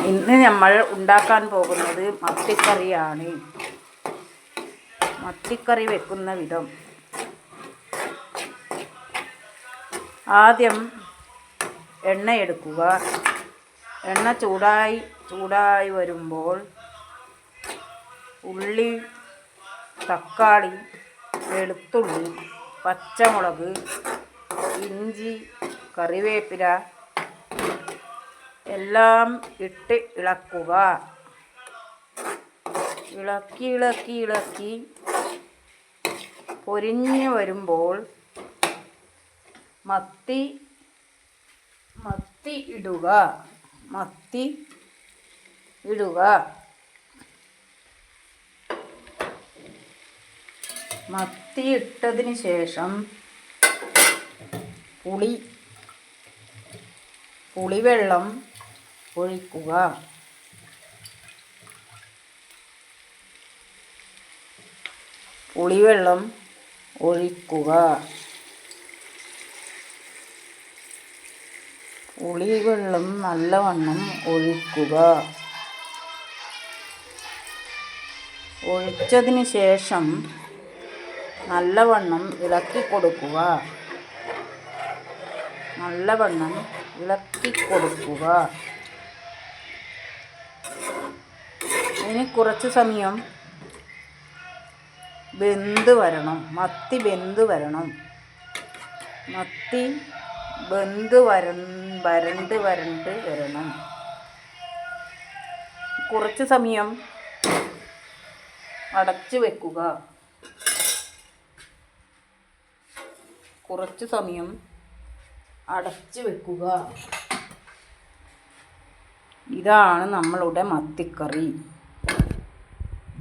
ഇന്ന് നമ്മൾ ഉണ്ടാക്കാൻ പോകുന്നത് മത്തിക്കറിയാണ്. മത്തിക്കറി വെക്കുന്ന വിധം. ആദ്യം എണ്ണ എടുക്കുക. എണ്ണ ചൂടായി വരുമ്പോൾ ഉള്ളി, തക്കാളി, വെളുത്തുള്ളി, പച്ചമുളക്, ഇഞ്ചി, കറിവേപ്പില എല്ലാം ഇട്ട് ഇളക്കുക. ഇളക്കി പൊരിഞ്ഞു വരുമ്പോൾ മത്തി ഇടുക. മത്തി ഇട്ടതിന് ശേഷം പുളിവെള്ളം ഒഴിക്കുക. പുളിവെള്ളം നല്ലവണ്ണം ഒഴിക്കുക. ഒഴിച്ചതിന് ശേഷം നല്ലവണ്ണം ഇളക്കി കൊടുക്കുക. ഇനി കുറച്ച് സമയം മത്തി വെന്ത് വരണം. വരണ്ട് വരണം. കുറച്ച് സമയം അടച്ചു വെക്കുക. ഇതാണ് നമ്മളുടെ മത്തിക്കറി.